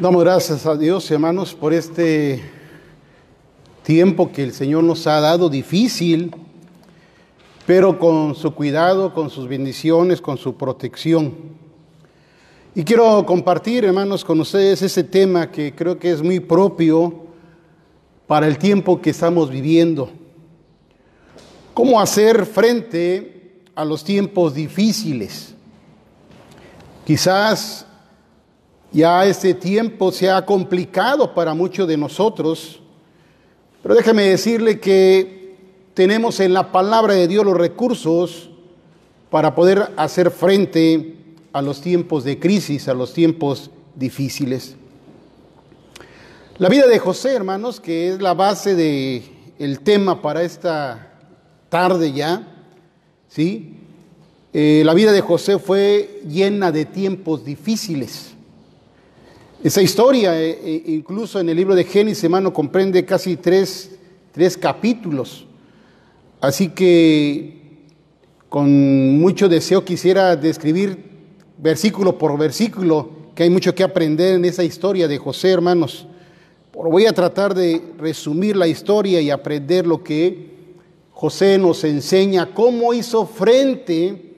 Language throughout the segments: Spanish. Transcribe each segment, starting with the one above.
Damos gracias a Dios, hermanos, por este tiempo que el Señor nos ha dado difícil, pero con su cuidado, con sus bendiciones, con su protección. Y quiero compartir, hermanos, con ustedes ese tema que creo que es muy propio para el tiempo que estamos viviendo. ¿Cómo hacer frente a los tiempos difíciles? Quizás ya este tiempo se ha complicado para muchos de nosotros, pero déjeme decirle que tenemos en la palabra de Dios los recursos para poder hacer frente a los tiempos de crisis, a los tiempos difíciles. La vida de José, hermanos, que es la base del tema para esta tarde ya, ¿sí? La vida de José fue llena de tiempos difíciles. Esa historia, incluso en el libro de Génesis, hermano, comprende casi tres capítulos. Así que con mucho deseo quisiera describir versículo por versículo, que hay mucho que aprender en esa historia de José, hermanos. Pero voy a tratar de resumir la historia y aprender lo que José nos enseña, cómo hizo frente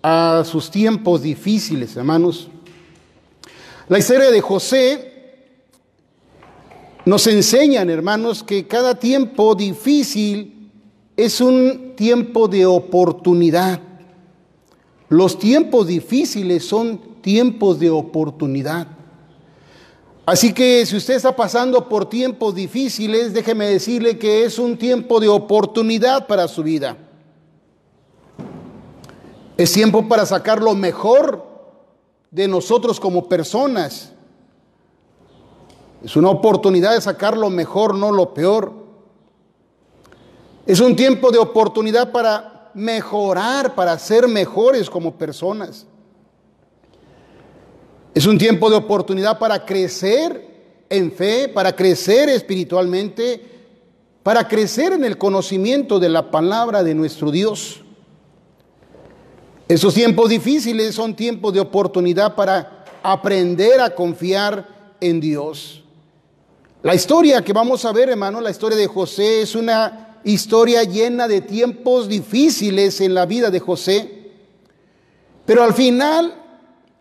a sus tiempos difíciles, hermanos. La historia de José nos enseña, hermanos, que cada tiempo difícil es un tiempo de oportunidad. Los tiempos difíciles son tiempos de oportunidad. Así que si usted está pasando por tiempos difíciles, déjeme decirle que es un tiempo de oportunidad para su vida. Es tiempo para sacar lo mejor de nosotros como personas. Es una oportunidad de sacar lo mejor, no lo peor. Es un tiempo de oportunidad para mejorar, para ser mejores como personas. Es un tiempo de oportunidad para crecer en fe, para crecer espiritualmente, para crecer en el conocimiento de la palabra de nuestro Dios. Esos tiempos difíciles son tiempos de oportunidad para aprender a confiar en Dios. La historia que vamos a ver, hermano, la historia de José, es una historia llena de tiempos difíciles en la vida de José. Pero al final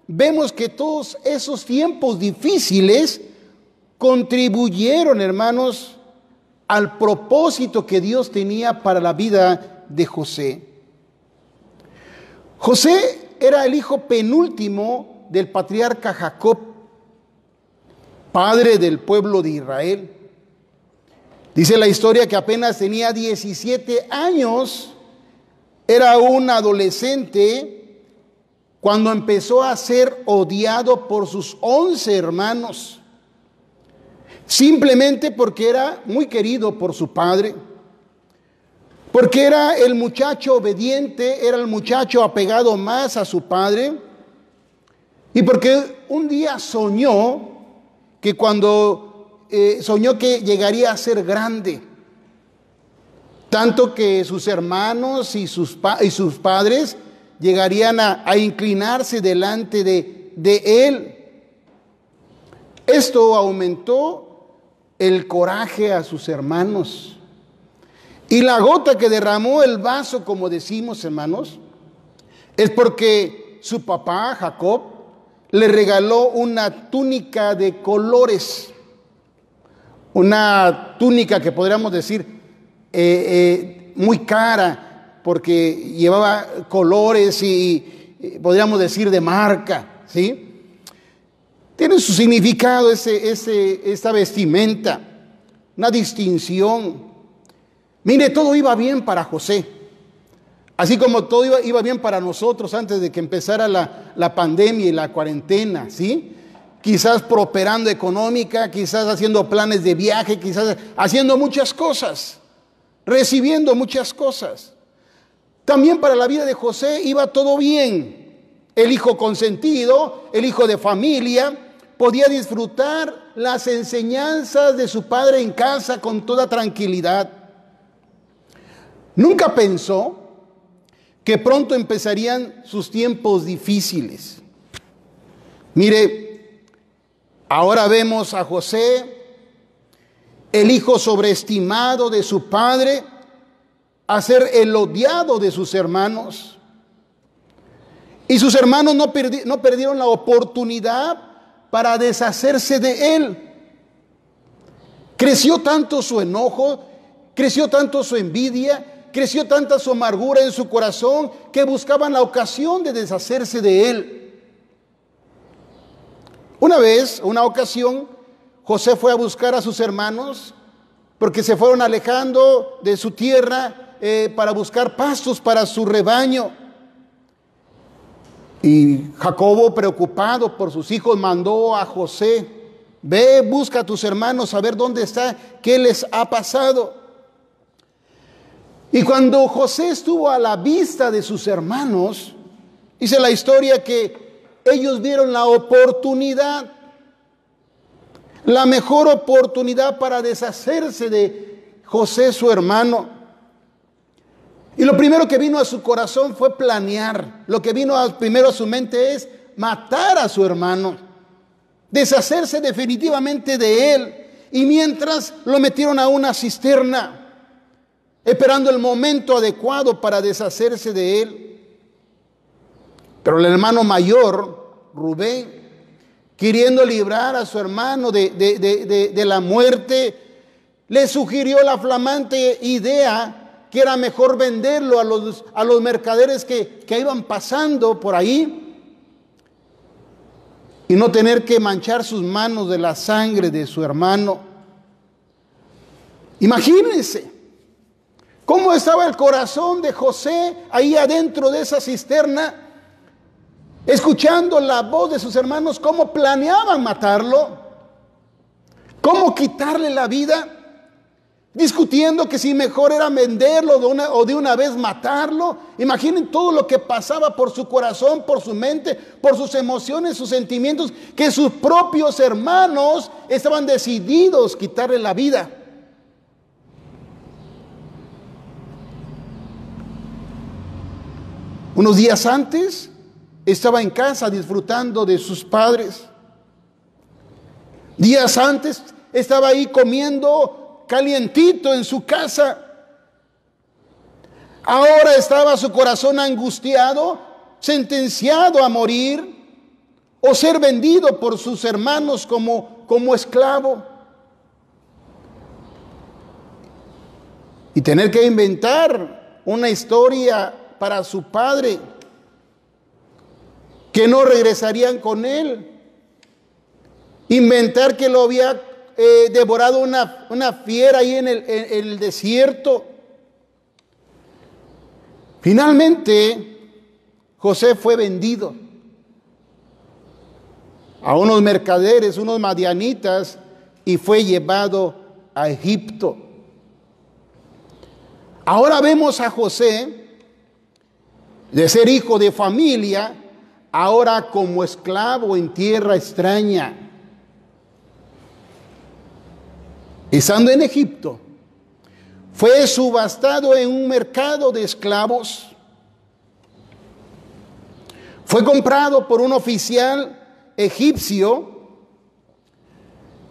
vemos que todos esos tiempos difíciles contribuyeron, hermanos, al propósito que Dios tenía para la vida de José. José era el hijo penúltimo del patriarca Jacob, padre del pueblo de Israel. Dice la historia que apenas tenía 17 años, era un adolescente cuando empezó a ser odiado por sus 11 hermanos, simplemente porque era muy querido por su padre. Porque era el muchacho obediente, era el muchacho apegado más a su padre. Y porque un día soñó que soñó que llegaría a ser grande. Tanto que sus hermanos y sus padres llegarían a inclinarse delante de él. Esto aumentó el coraje a sus hermanos. Y la gota que derramó el vaso, como decimos, hermanos, es porque su papá, Jacob, le regaló una túnica de colores. Una túnica que podríamos decir muy cara, porque llevaba colores y podríamos decir de marca, ¿sí? Tiene su significado esta vestimenta, una distinción. Mire, todo iba bien para José, así como todo iba bien para nosotros antes de que empezara la pandemia y la cuarentena, ¿sí? Quizás prosperando económica, quizás haciendo planes de viaje, quizás haciendo muchas cosas, recibiendo muchas cosas. También para la vida de José iba todo bien. El hijo consentido, el hijo de familia, podía disfrutar las enseñanzas de su padre en casa con toda tranquilidad. Nunca pensó que pronto empezarían sus tiempos difíciles. Mire, Ahora vemos a José, el hijo sobreestimado de su padre, a ser el odiado de sus hermanos. Y sus hermanos no perdieron la oportunidad para deshacerse de él. Creció tanto su enojo, creció tanto su envidia, creció tanta su amargura en su corazón, que buscaban la ocasión de deshacerse de él. Una ocasión, José fue a buscar a sus hermanos porque se fueron alejando de su tierra para buscar pastos para su rebaño. Y Jacobo, preocupado por sus hijos, mandó a José: ve, busca a tus hermanos, a ver dónde está, qué les ha pasado. Y cuando José estuvo a la vista de sus hermanos, dice la historia que ellos vieron la oportunidad, la mejor oportunidad para deshacerse de José, su hermano. Y lo primero que vino a su corazón fue planear. Lo que vino primero a su mente es matar a su hermano, deshacerse definitivamente de él. Y mientras lo metieron a una cisterna, esperando el momento adecuado para deshacerse de él. Pero el hermano mayor, Rubén, queriendo librar a su hermano de la muerte, le sugirió la flamante idea que era mejor venderlo a los mercaderes que iban pasando por ahí y no tener que manchar sus manos de la sangre de su hermano. Imagínense cómo estaba el corazón de José ahí adentro de esa cisterna, escuchando la voz de sus hermanos, cómo planeaban matarlo, cómo quitarle la vida, discutiendo que si mejor era venderlo o de una vez matarlo. Imaginen todo lo que pasaba por su corazón, por su mente, por sus emociones, sus sentimientos, que sus propios hermanos estaban decididos a quitarle la vida. Unos días antes estaba en casa disfrutando de sus padres. Días antes estaba ahí comiendo calientito en su casa. Ahora estaba su corazón angustiado, sentenciado a morir o ser vendido por sus hermanos como esclavo. Y tener que inventar una historia para su padre, que no regresarían con él. Inventar que lo había devorado una fiera ahí en el desierto. Finalmente, José fue vendido a unos mercaderes, unos madianitas, y fue llevado a Egipto. Ahora vemos a José, de ser hijo de familia, ahora como esclavo en tierra extraña. Estando en Egipto, fue subastado en un mercado de esclavos. Fue comprado por un oficial egipcio,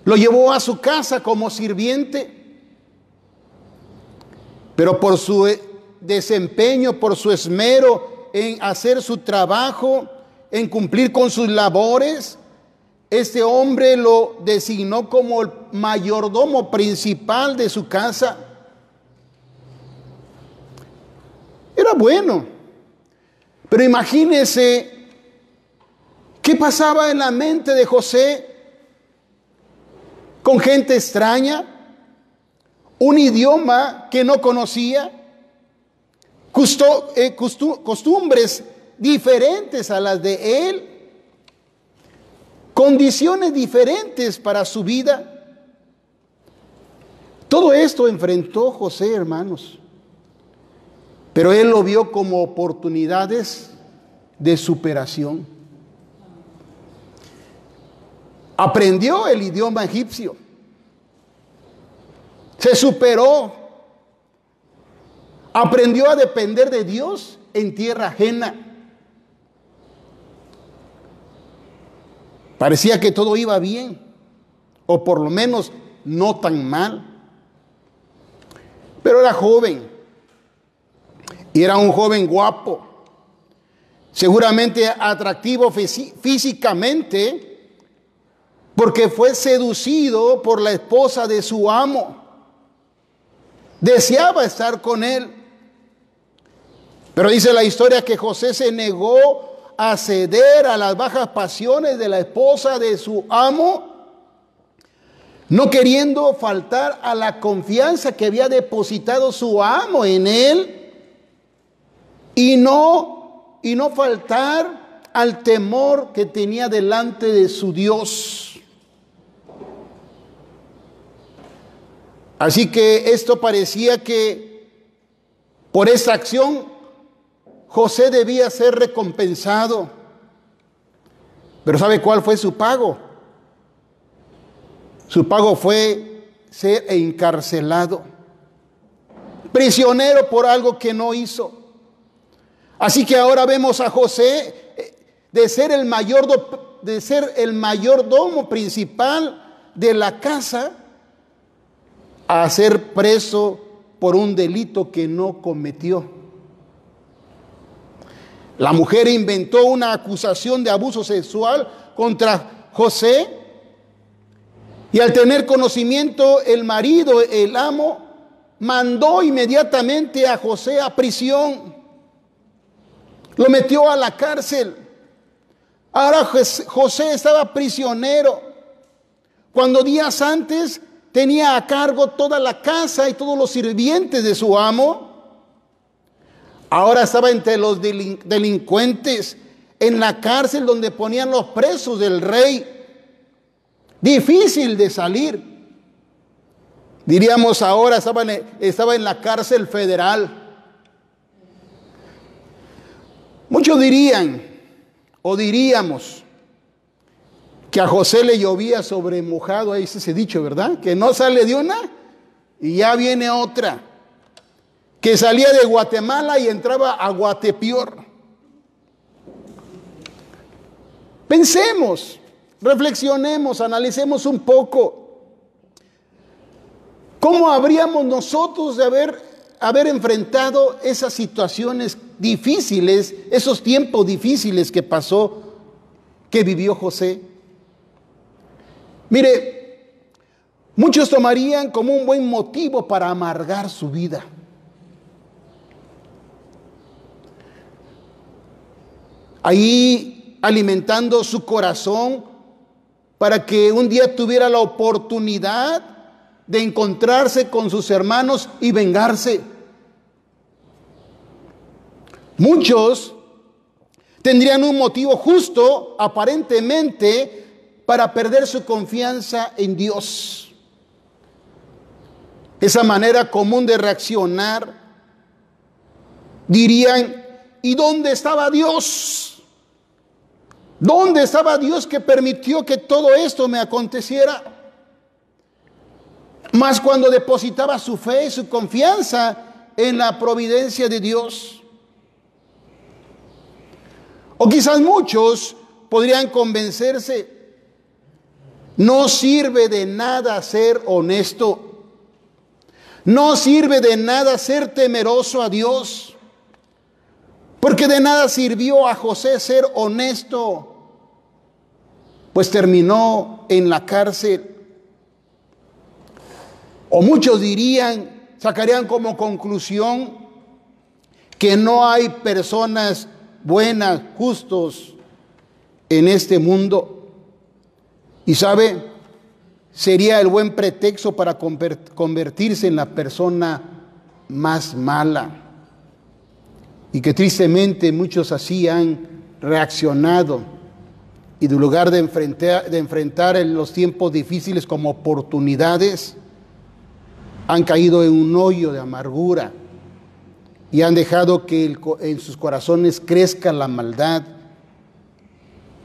lo llevó a su casa como sirviente, pero por su desempeño, por su esmero en hacer su trabajo, en cumplir con sus labores, este hombre lo designó como el mayordomo principal de su casa. Era bueno, pero imagínense qué pasaba en la mente de José con gente extraña, un idioma que no conocía, costumbres diferentes a las de él, condiciones diferentes para su vida. Todo esto enfrentó José, hermanos, pero él lo vio como oportunidades de superación. Aprendió el idioma egipcio, se superó, aprendió a depender de Dios en tierra ajena. Parecía que todo iba bien. o por lo menos no tan mal. Pero era joven, y era un joven guapo, seguramente atractivo físicamente, porque fue seducido por la esposa de su amo. Deseaba estar con él. Pero dice la historia que José se negó a ceder a las bajas pasiones de la esposa de su amo, no queriendo faltar a la confianza que había depositado su amo en él, y no faltar al temor que tenía delante de su Dios. Así que esto parecía que por esta acción José debía ser recompensado. Pero ¿sabe cuál fue su pago? Su pago fue ser encarcelado, prisionero por algo que no hizo. Así que ahora vemos a José de ser el mayordomo principal de la casa a ser preso por un delito que no cometió. La mujer inventó una acusación de abuso sexual contra José, y al tener conocimiento el marido, el amo, mandó inmediatamente a José a prisión. Lo metió a la cárcel. Ahora José estaba prisionero, cuando días antes tenía a cargo toda la casa y todos los sirvientes de su amo. Ahora estaba entre los delincuentes, en la cárcel donde ponían los presos del rey. Difícil de salir. Diríamos ahora, estaba en la cárcel federal. Muchos dirían, o diríamos, que a José le llovía sobre mojado. Ahí es ese dicho, ¿verdad? Que no sale de una y ya viene otra. Que salía de Guatemala y entraba a Guatepeor. Pensemos, reflexionemos, analicemos un poco. ¿Cómo habríamos nosotros de haber enfrentado esas situaciones difíciles, esos tiempos difíciles que vivió José? Mire, muchos tomarían como un buen motivo para amargar su vida. Ahí alimentando su corazón para que un día tuviera la oportunidad de encontrarse con sus hermanos y vengarse. Muchos tendrían un motivo justo, aparentemente, para perder su confianza en Dios. Esa manera común de reaccionar, dirían: ¿y dónde estaba Dios? ¿Dónde estaba Dios que permitió que todo esto me aconteciera? Más cuando depositaba su fe y su confianza en la providencia de Dios. O quizás muchos podrían convencerse: no sirve de nada ser honesto, no sirve de nada ser temeroso a Dios, porque de nada sirvió a José ser honesto, pues terminó en la cárcel. O muchos sacarían como conclusión que no hay personas buenas, justos en este mundo. Y sabe, sería el buen pretexto para convertirse en la persona más mala. Y que tristemente muchos así han reaccionado. Y en lugar de enfrentar en los tiempos difíciles como oportunidades, han caído en un hoyo de amargura y han dejado que en sus corazones crezca la maldad.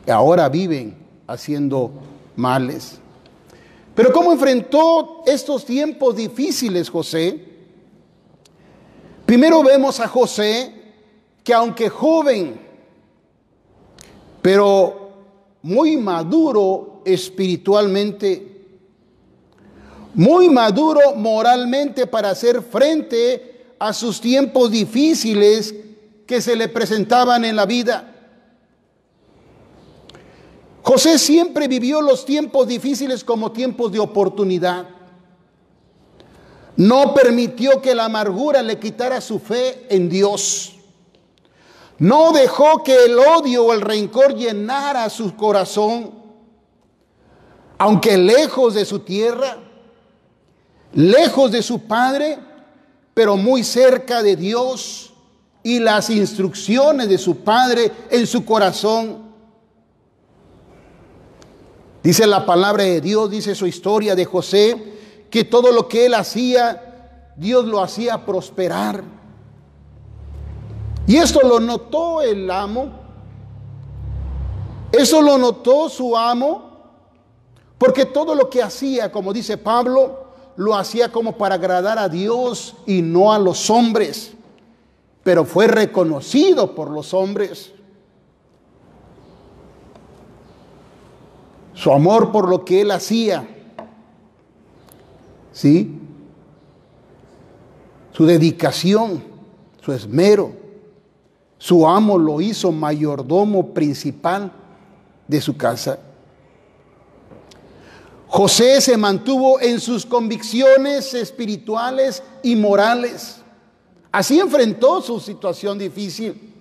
Y ahora viven haciendo males. Pero ¿cómo enfrentó estos tiempos difíciles José? Primero vemos a José que, aunque joven, pero muy maduro espiritualmente, muy maduro moralmente para hacer frente a sus tiempos difíciles que se le presentaban en la vida. José siempre vivió los tiempos difíciles como tiempos de oportunidad. No permitió que la amargura le quitara su fe en Dios. No dejó que el odio o el rencor llenara su corazón. Aunque lejos de su tierra, lejos de su padre, pero muy cerca de Dios y las instrucciones de su padre en su corazón. Dice la palabra de Dios, dice su historia de José, que todo lo que él hacía, Dios lo hacía prosperar. Y esto lo notó el amo, eso lo notó su amo, porque todo lo que hacía, como dice Pablo, lo hacía como para agradar a Dios y no a los hombres, pero fue reconocido por los hombres. Su amor por lo que él hacía, ¿sí? Su dedicación, su esmero. Su amo lo hizo mayordomo principal de su casa. José se mantuvo en sus convicciones espirituales y morales. Así enfrentó su situación difícil.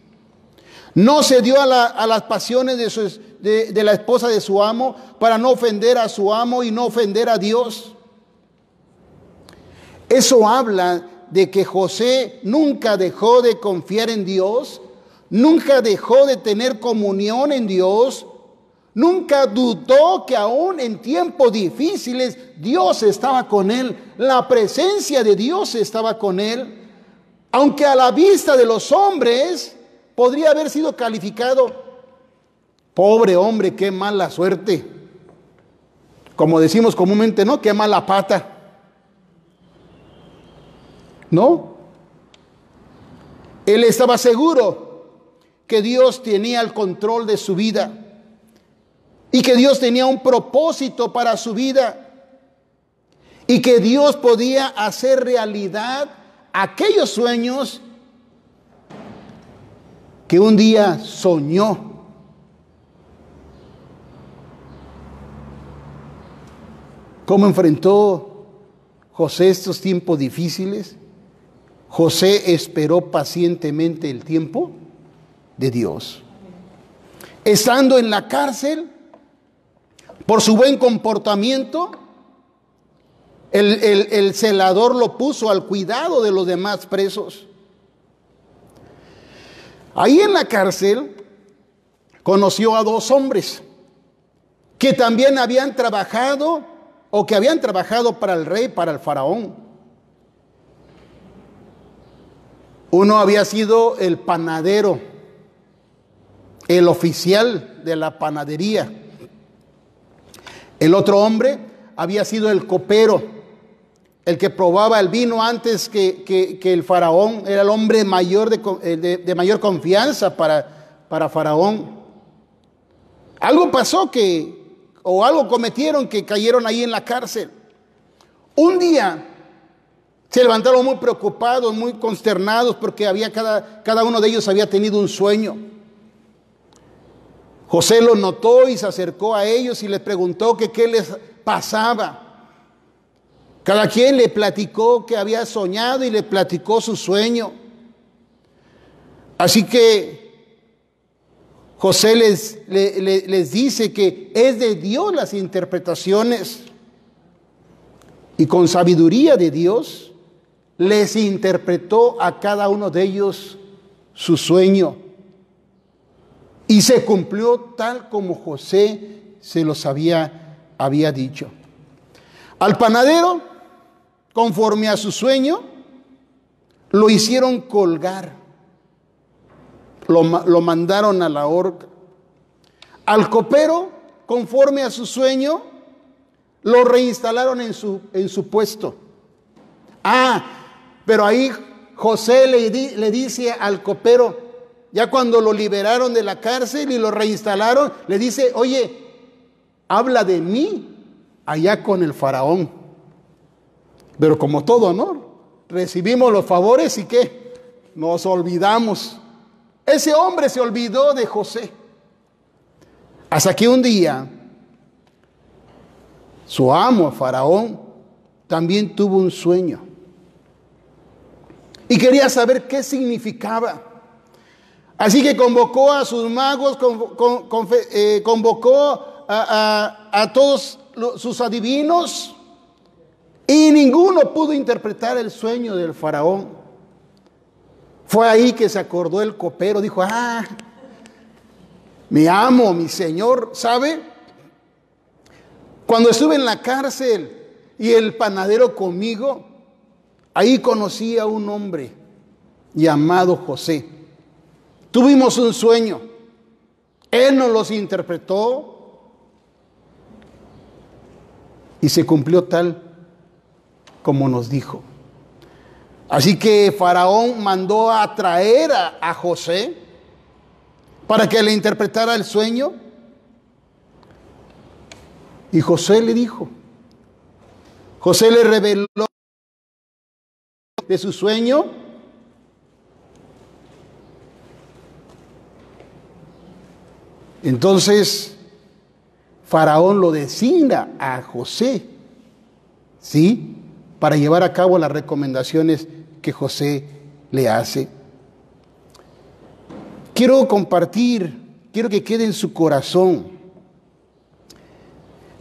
No cedió a las pasiones de la esposa de su amo para no ofender a su amo y no ofender a Dios. Eso habla de que José nunca dejó de confiar en Dios, nunca dejó de tener comunión en Dios, nunca dudó que aún en tiempos difíciles Dios estaba con él, la presencia de Dios estaba con él, aunque a la vista de los hombres podría haber sido calificado, pobre hombre, qué mala suerte, como decimos comúnmente, ¿no? Qué mala pata. No, él estaba seguro que Dios tenía el control de su vida y que Dios tenía un propósito para su vida y que Dios podía hacer realidad aquellos sueños que un día soñó. ¿Cómo enfrentó José estos tiempos difíciles? José esperó pacientemente el tiempo de Dios. Estando en la cárcel, por su buen comportamiento, el celador lo puso al cuidado de los demás presos. Ahí en la cárcel conoció a dos hombres que también habían trabajado para el rey, para el faraón. Uno había sido el panadero, el oficial de la panadería. El otro hombre había sido el copero, el que probaba el vino antes que el faraón. Era el hombre mayor de mayor confianza para faraón. Algo pasó algo cometieron que cayeron ahí en la cárcel. Un día se levantaron muy preocupados, muy consternados, porque cada uno de ellos había tenido un sueño. José lo notó y se acercó a ellos y les preguntó que qué les pasaba. Cada quien le platicó que había soñado y le platicó su sueño. Así que José les dice que es de Dios las interpretaciones, y con sabiduría de Dios les interpretó a cada uno de ellos su sueño. Y se cumplió tal como José se los había dicho. Al panadero, conforme a su sueño, lo hicieron colgar. Lo mandaron a la horca. Al copero, conforme a su sueño, lo reinstalaron en su puesto. Pero ahí José le dice al copero, ya cuando lo liberaron de la cárcel y lo reinstalaron, le dice: oye, habla de mí allá con el faraón. Pero como todo, ¿no? Recibimos los favores y ¿qué? Nos olvidamos. Ese hombre se olvidó de José. Hasta que un día su amo, Faraón, también tuvo un sueño. Y quería saber qué significaba. Así que convocó a sus magos, convocó a todos sus adivinos, y ninguno pudo interpretar el sueño del faraón. Fue ahí que se acordó el copero, dijo, mi amo, mi señor, ¿sabe? Cuando estuve en la cárcel y el panadero conmigo, ahí conocí a un hombre llamado José. Tuvimos un sueño. Él nos los interpretó y se cumplió tal como nos dijo. Así que Faraón mandó a traer a José para que le interpretara el sueño. Y José le dijo, José le reveló de su sueño. Entonces Faraón lo designa a José, ¿sí?, para llevar a cabo las recomendaciones que José le hace. Quiero compartir, quiero que quede en su corazón.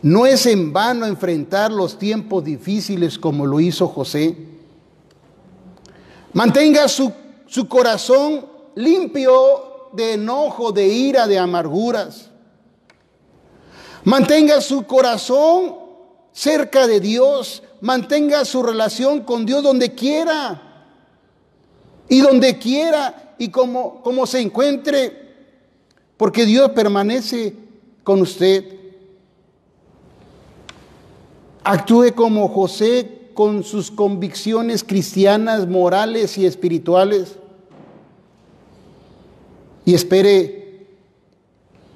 No es en vano enfrentar los tiempos difíciles como lo hizo José. Mantenga su corazón limpio de enojo, de ira, de amarguras. Mantenga su corazón cerca de Dios. Mantenga su relación con Dios donde quiera. Y donde quiera y como se encuentre. Porque Dios permanece con usted. Actúe como José con sus convicciones cristianas, morales y espirituales. Y espere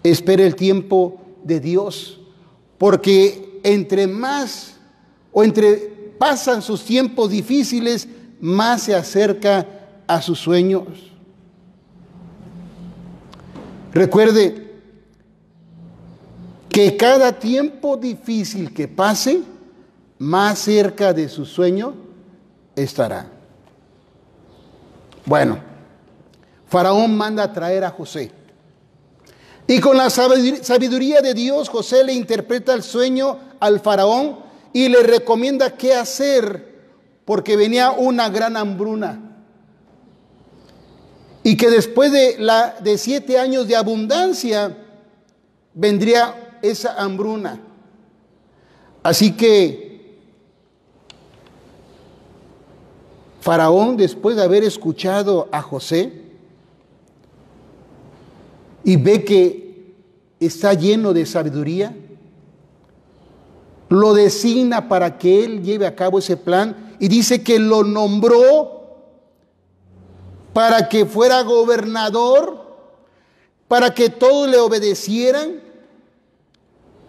el tiempo de Dios. Porque entre pasan sus tiempos difíciles, más se acerca a sus sueños. Recuerde que cada tiempo difícil que pase, más cerca de su sueño estará. Bueno, Faraón manda a traer a José. Y con la sabiduría de Dios, José le interpreta el sueño al Faraón y le recomienda qué hacer, porque venía una gran hambruna. Y que después de 7 años de abundancia, vendría esa hambruna. Así que Faraón, después de haber escuchado a José y ve que está lleno de sabiduría, lo designa para que él lleve a cabo ese plan y dice que lo nombró para que fuera gobernador, para que todos le obedecieran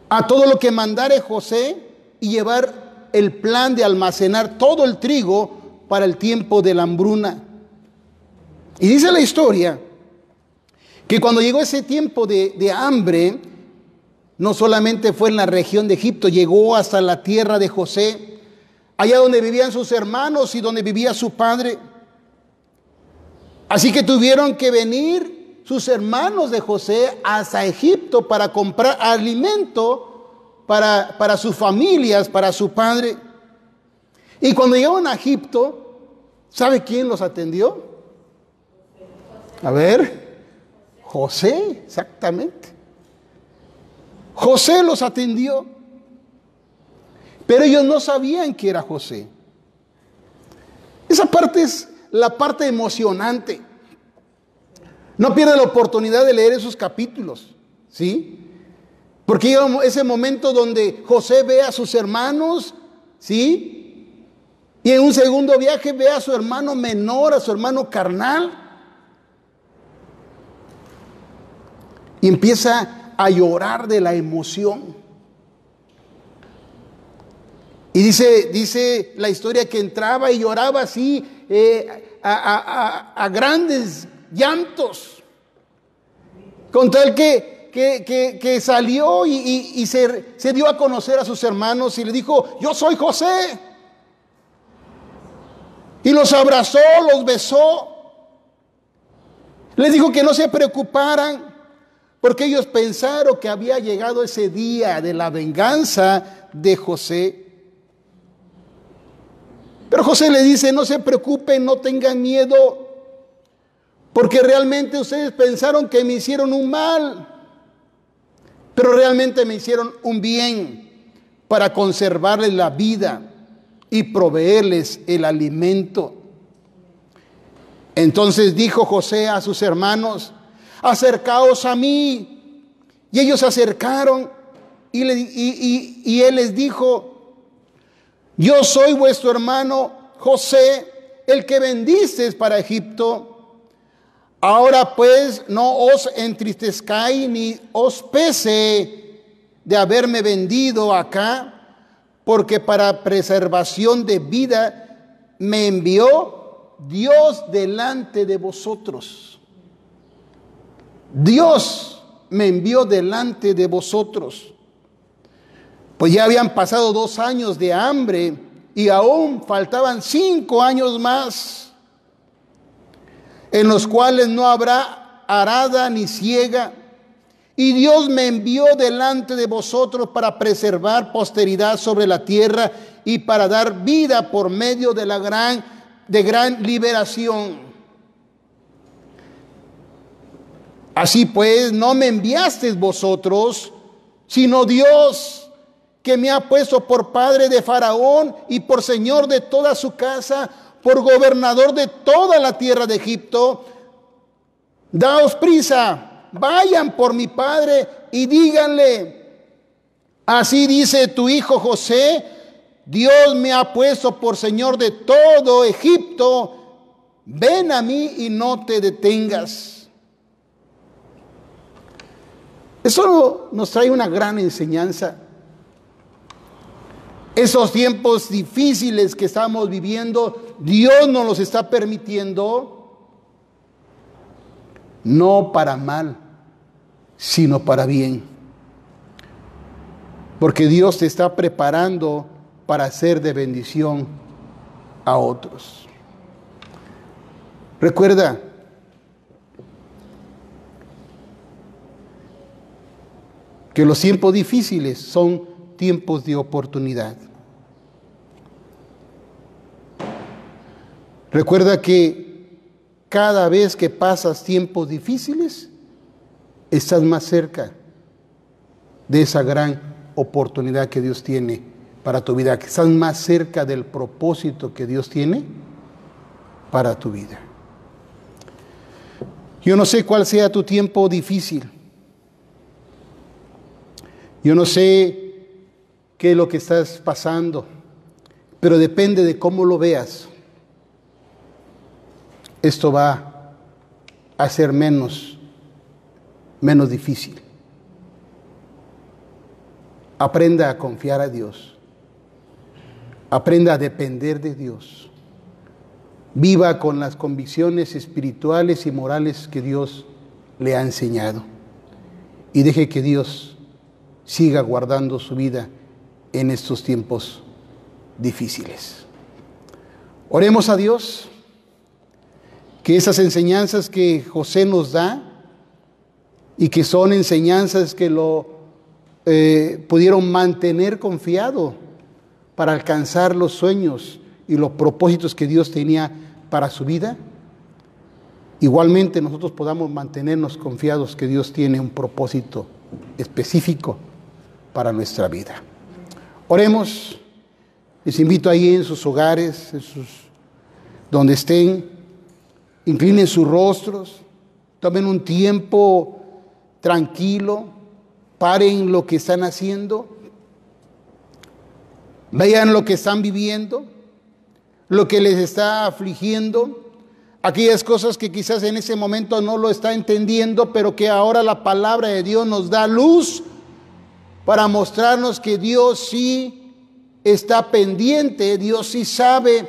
a todo lo que mandare José y llevar el plan de almacenar todo el trigo para el tiempo de la hambruna. Y dice la historia que cuando llegó ese tiempo de hambre, no solamente fue en la región de Egipto, llegó hasta la tierra de José, allá donde vivían sus hermanos y donde vivía su padre. Así que tuvieron que venir sus hermanos de José hasta Egipto para comprar alimento para sus familias, para su padre. Y cuando llegaron a Egipto, ¿sabe quién los atendió? A ver, José, exactamente. José los atendió, pero ellos no sabían que era José. Esa parte es la parte emocionante. No pierda la oportunidad de leer esos capítulos, ¿sí? Porque llega ese momento donde José ve a sus hermanos, ¿sí? Y en un segundo viaje ve a su hermano menor, a su hermano carnal. Y empieza a llorar de la emoción. Y dice la historia que entraba y lloraba así a grandes llantos, con tal que salió y se dio a conocer a sus hermanos y le dijo: yo soy José. Y los abrazó, los besó. Les dijo que no se preocuparan, porque ellos pensaron que había llegado ese día de la venganza de José. Pero José le dice: no se preocupen, no tengan miedo, porque realmente ustedes pensaron que me hicieron un mal, pero realmente me hicieron un bien para conservarles la vida y proveerles el alimento. Entonces dijo José a sus hermanos: acercaos a mí. Y ellos se acercaron y él les dijo: yo soy vuestro hermano José, el que vendisteis para Egipto. Ahora pues no os entristezcáis ni os pese de haberme vendido acá, porque para preservación de vida me envió Dios delante de vosotros. Dios me envió delante de vosotros. Pues ya habían pasado 2 años de hambre y aún faltaban 5 años más, en los cuales no habrá arada ni siega. Y Dios me envió delante de vosotros para preservar posteridad sobre la tierra y para dar vida por medio de gran liberación. Así pues, no me enviasteis vosotros, sino Dios, que me ha puesto por padre de Faraón y por señor de toda su casa, por gobernador de toda la tierra de Egipto. Daos prisa, vayan por mi padre y díganle: así dice tu hijo José, Dios me ha puesto por señor de todo Egipto, ven a mí y no te detengas. Eso nos trae una gran enseñanza. Esos tiempos difíciles que estamos viviendo, Dios nos los está permitiendo, no para mal, sino para bien. Porque Dios te está preparando para ser de bendición a otros. Recuerda, que los tiempos difíciles son tiempos de oportunidad. Recuerda que cada vez que pasas tiempos difíciles, estás más cerca de esa gran oportunidad que Dios tiene para tu vida, que estás más cerca del propósito que Dios tiene para tu vida. Yo no sé cuál sea tu tiempo difícil. Yo no sé qué es lo que estás pasando, pero depende de cómo lo veas. Esto va a ser menos difícil. Aprenda a confiar a Dios. Aprenda a depender de Dios. Viva con las convicciones espirituales y morales que Dios le ha enseñado. Y deje que Dios siga guardando su vida en estos tiempos difíciles. Oremos a Dios, que esas enseñanzas que José nos da y que son enseñanzas que lo pudieron mantener confiado para alcanzar los sueños y los propósitos que Dios tenía para su vida, igualmente nosotros podamos mantenernos confiados que Dios tiene un propósito específico para nuestra vida. Oremos. Les invito ahí en sus hogares, donde estén, inclinen sus rostros, tomen un tiempo tranquilo, paren lo que están haciendo, vean lo que están viviendo, lo que les está afligiendo, aquellas cosas que quizás en ese momento no lo está entendiendo, pero que ahora la palabra de Dios nos da luz para mostrarnos que Dios sí está pendiente, Dios sí sabe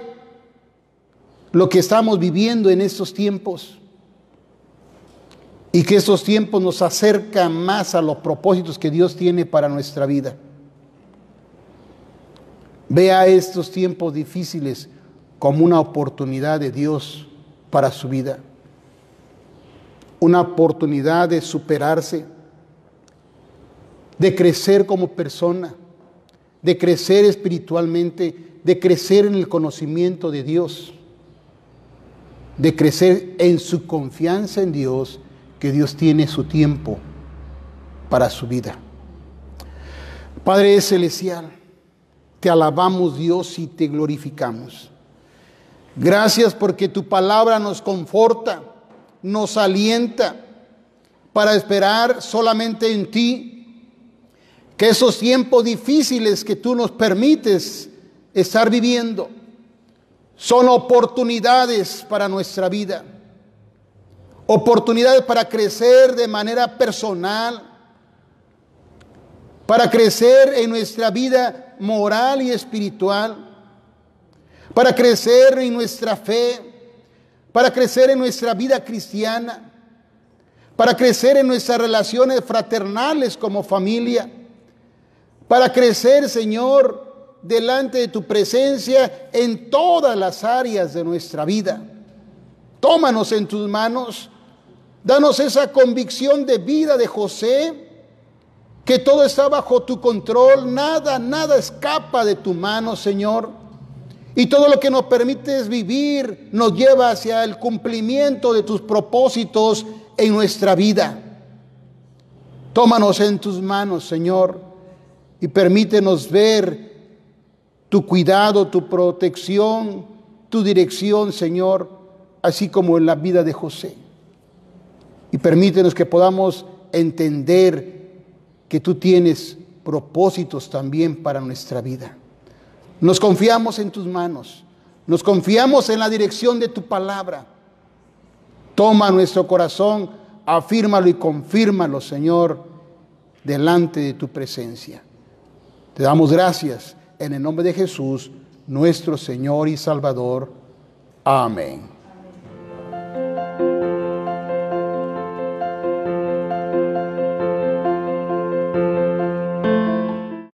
lo que estamos viviendo en estos tiempos. Y que estos tiempos nos acercan más a los propósitos que Dios tiene para nuestra vida. Vea estos tiempos difíciles como una oportunidad de Dios para su vida. Una oportunidad de superarse, de crecer como persona, de crecer espiritualmente, de crecer en el conocimiento de Dios, de crecer en su confianza en Dios, que Dios tiene su tiempo para su vida. Padre celestial, te alabamos, Dios, y te glorificamos. Gracias porque tu palabra nos conforta, nos alienta para esperar solamente en ti, que esos tiempos difíciles que tú nos permites estar viviendo son oportunidades para nuestra vida, oportunidades para crecer de manera personal, para crecer en nuestra vida moral y espiritual, para crecer en nuestra fe, para crecer en nuestra vida cristiana, para crecer en nuestras relaciones fraternales como familia, para crecer, Señor, delante de tu presencia en todas las áreas de nuestra vida. Tómanos en tus manos, danos esa convicción de vida de José, que todo está bajo tu control, nada escapa de tu mano, Señor. Y todo lo que nos permites vivir nos lleva hacia el cumplimiento de tus propósitos en nuestra vida. Tómanos en tus manos, Señor, y permítenos ver tu cuidado, tu protección, tu dirección, Señor, así como en la vida de José. Y permítenos que podamos entender que tú tienes propósitos también para nuestra vida. Nos confiamos en tus manos, nos confiamos en la dirección de tu palabra. Toma nuestro corazón, afírmalo y confírmalo, Señor, delante de tu presencia. Te damos gracias en el nombre de Jesús, nuestro Señor y Salvador. Amén.